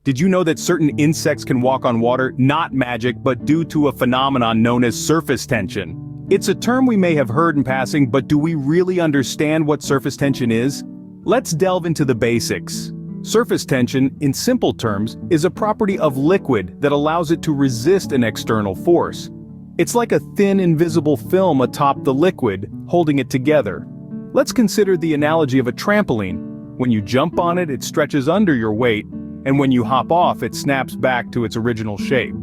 Did you know that certain insects can walk on water, not magic, but due to a phenomenon known as surface tension? It's a term we may have heard in passing, but do we really understand what surface tension is? Let's delve into the basics. Surface tension, in simple terms, is a property of liquid that allows it to resist an external force. It's like a thin, invisible film atop the liquid, holding it together. Let's consider the analogy of a trampoline. When you jump on it, it stretches under your weight, and when you hop off, it snaps back to its original shape.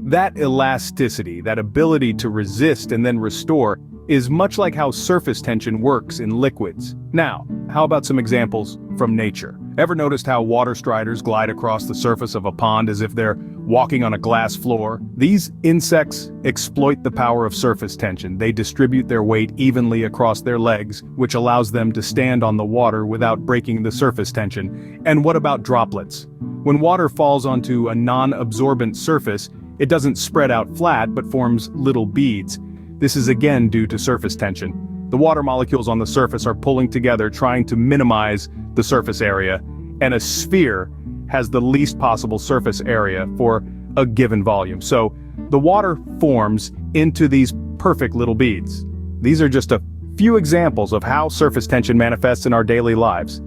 That elasticity, that ability to resist and then restore, is much like how surface tension works in liquids. Now, how about some examples from nature? Ever noticed how water striders glide across the surface of a pond as if they're walking on a glass floor? These insects exploit the power of surface tension. They distribute their weight evenly across their legs, which allows them to stand on the water without breaking the surface tension. And what about droplets? When water falls onto a non-absorbent surface, it doesn't spread out flat but forms little beads. This is again due to surface tension. The water molecules on the surface are pulling together, trying to minimize the surface area, and a sphere has the least possible surface area for a given volume. So the water forms into these perfect little beads. These are just a few examples of how surface tension manifests in our daily lives.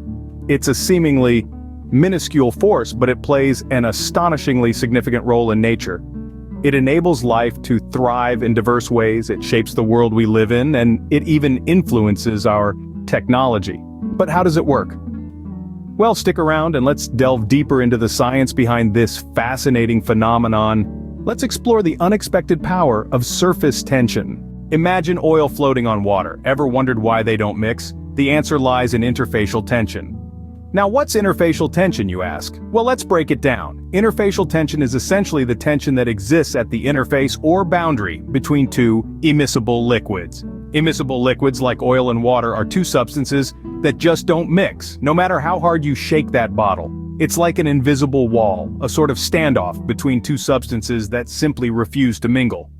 It's a seemingly minuscule force, but it plays an astonishingly significant role in nature. It enables life to thrive in diverse ways, it shapes the world we live in, and it even influences our technology. But how does it work? Well, stick around and let's delve deeper into the science behind this fascinating phenomenon. Let's explore the unexpected power of surface tension. Imagine oil floating on water. Ever wondered why they don't mix? The answer lies in interfacial tension. Now, what's interfacial tension, you ask? Well, let's break it down. Interfacial tension is essentially the tension that exists at the interface or boundary between two immiscible liquids. Immiscible liquids like oil and water are two substances that just don't mix, no matter how hard you shake that bottle. It's like an invisible wall, a sort of standoff between two substances that simply refuse to mingle.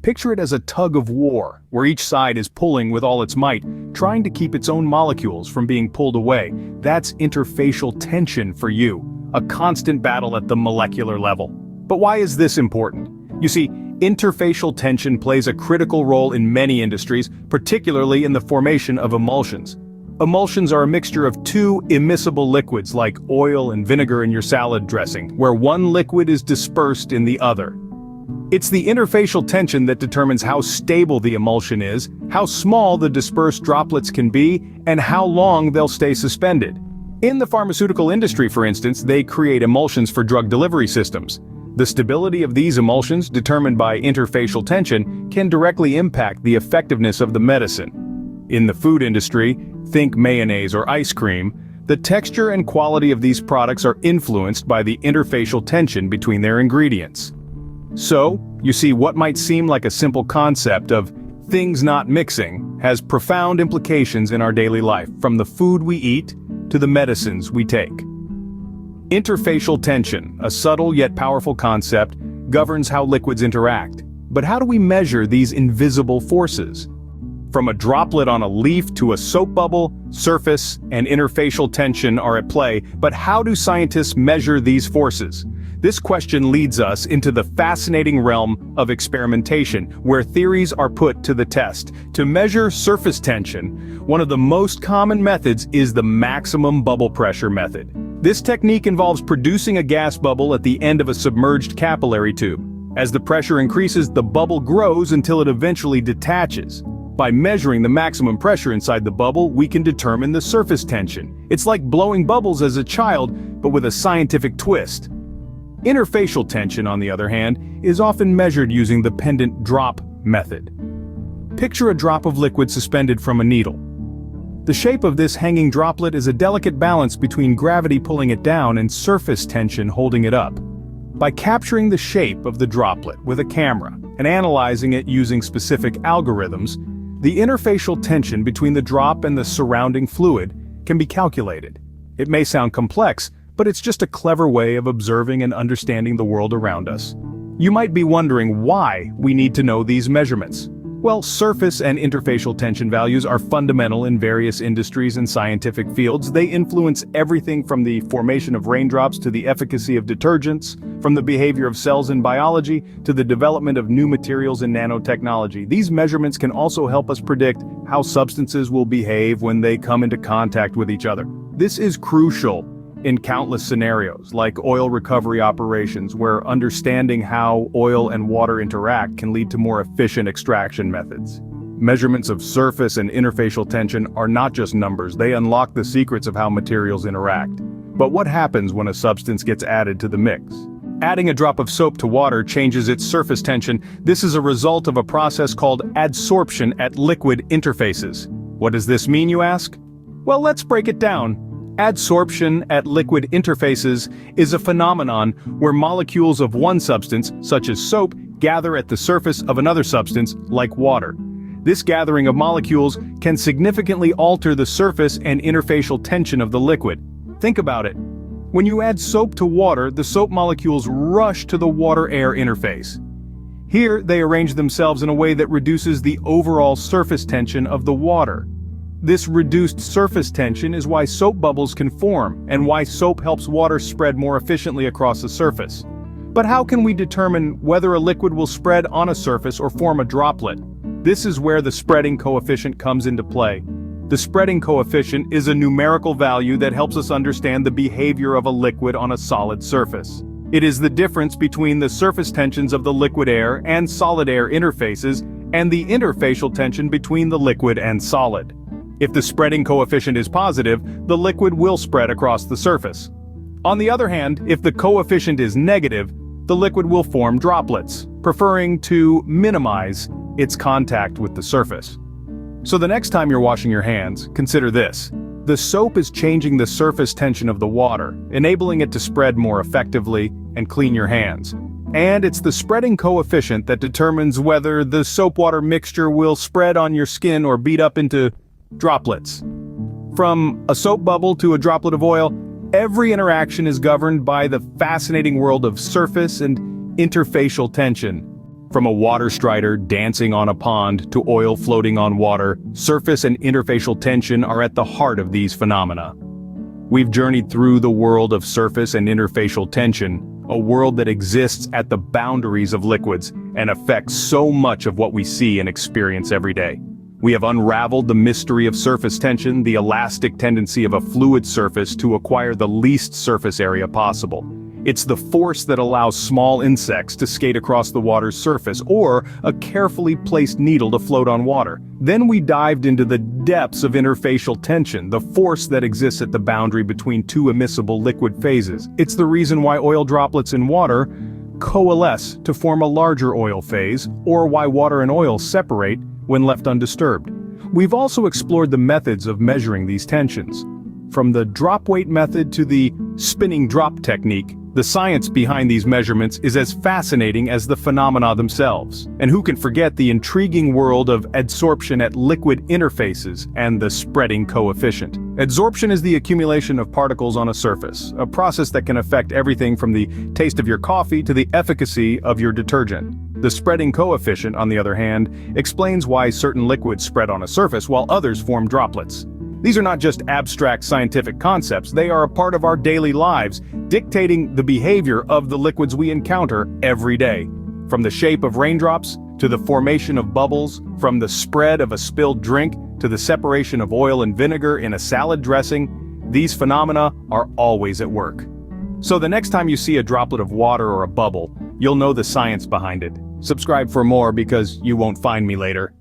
Picture it as a tug of war, where each side is pulling with all its might, trying to keep its own molecules from being pulled away. That's interfacial tension for you, a constant battle at the molecular level. But why is this important? You see, interfacial tension plays a critical role in many industries, particularly in the formation of emulsions. Emulsions are a mixture of two immiscible liquids like oil and vinegar in your salad dressing, where one liquid is dispersed in the other. It's the interfacial tension that determines how stable the emulsion is, how small the dispersed droplets can be, and how long they'll stay suspended. In the pharmaceutical industry, for instance, they create emulsions for drug delivery systems. The stability of these emulsions, determined by interfacial tension, can directly impact the effectiveness of the medicine. In the food industry, think mayonnaise or ice cream, the texture and quality of these products are influenced by the interfacial tension between their ingredients. So, you see, what might seem like a simple concept of things not mixing has profound implications in our daily life, from the food we eat to the medicines we take. Interfacial tension, a subtle yet powerful concept, governs how liquids interact. But how do we measure these invisible forces? From a droplet on a leaf to a soap bubble, surface and interfacial tension are at play, but how do scientists measure these forces? This question leads us into the fascinating realm of experimentation, where theories are put to the test. To measure surface tension, one of the most common methods is the maximum bubble pressure method. This technique involves producing a gas bubble at the end of a submerged capillary tube. As the pressure increases, the bubble grows until it eventually detaches. By measuring the maximum pressure inside the bubble, we can determine the surface tension. It's like blowing bubbles as a child, but with a scientific twist. Interfacial tension, on the other hand, is often measured using the pendant drop method. Picture a drop of liquid suspended from a needle. The shape of this hanging droplet is a delicate balance between gravity pulling it down and surface tension holding it up. By capturing the shape of the droplet with a camera and analyzing it using specific algorithms, the interfacial tension between the drop and the surrounding fluid can be calculated. It may sound complex, but it's just a clever way of observing and understanding the world around us. You might be wondering why we need to know these measurements. Well, surface and interfacial tension values are fundamental in various industries and scientific fields. They influence everything from the formation of raindrops to the efficacy of detergents, from the behavior of cells in biology to the development of new materials in nanotechnology. These measurements can also help us predict how substances will behave when they come into contact with each other. This is crucial in countless scenarios, like oil recovery operations, where understanding how oil and water interact can lead to more efficient extraction methods. Measurements of surface and interfacial tension are not just numbers, they unlock the secrets of how materials interact. But what happens when a substance gets added to the mix? Adding a drop of soap to water changes its surface tension. This is a result of a process called adsorption at liquid interfaces. What does this mean, you ask? Well, let's break it down. Adsorption at liquid interfaces is a phenomenon where molecules of one substance, such as soap, gather at the surface of another substance, like water. This gathering of molecules can significantly alter the surface and interfacial tension of the liquid. Think about it. When you add soap to water, the soap molecules rush to the water-air interface. Here, they arrange themselves in a way that reduces the overall surface tension of the water. This reduced surface tension is why soap bubbles can form, and why soap helps water spread more efficiently across the surface. But how can we determine whether a liquid will spread on a surface or form a droplet? This is where the spreading coefficient comes into play. The spreading coefficient is a numerical value that helps us understand the behavior of a liquid on a solid surface. It is the difference between the surface tensions of the liquid air and solid air interfaces and the interfacial tension between the liquid and solid. If the spreading coefficient is positive, the liquid will spread across the surface. On the other hand, if the coefficient is negative, the liquid will form droplets, preferring to minimize its contact with the surface. So the next time you're washing your hands, consider this. The soap is changing the surface tension of the water, enabling it to spread more effectively and clean your hands. And it's the spreading coefficient that determines whether the soap-water mixture will spread on your skin or beat up into droplets. From a soap bubble to a droplet of oil, every interaction is governed by the fascinating world of surface and interfacial tension. From a water strider dancing on a pond to oil floating on water, surface and interfacial tension are at the heart of these phenomena. We've journeyed through the world of surface and interfacial tension, a world that exists at the boundaries of liquids and affects so much of what we see and experience every day. We have unraveled the mystery of surface tension, the elastic tendency of a fluid surface to acquire the least surface area possible. It's the force that allows small insects to skate across the water's surface, or a carefully placed needle to float on water. Then we dived into the depths of interfacial tension, the force that exists at the boundary between two immiscible liquid phases. It's the reason why oil droplets in water coalesce to form a larger oil phase, or why water and oil separate when left undisturbed. We've also explored the methods of measuring these tensions. From the drop weight method to the spinning drop technique, the science behind these measurements is as fascinating as the phenomena themselves. And who can forget the intriguing world of adsorption at liquid interfaces and the spreading coefficient. Adsorption is the accumulation of particles on a surface, a process that can affect everything from the taste of your coffee to the efficacy of your detergent. The spreading coefficient, on the other hand, explains why certain liquids spread on a surface while others form droplets. These are not just abstract scientific concepts, they are a part of our daily lives, dictating the behavior of the liquids we encounter every day. From the shape of raindrops, to the formation of bubbles, from the spread of a spilled drink, to the separation of oil and vinegar in a salad dressing, these phenomena are always at work. So the next time you see a droplet of water or a bubble, you'll know the science behind it. Subscribe for more because you won't find me later.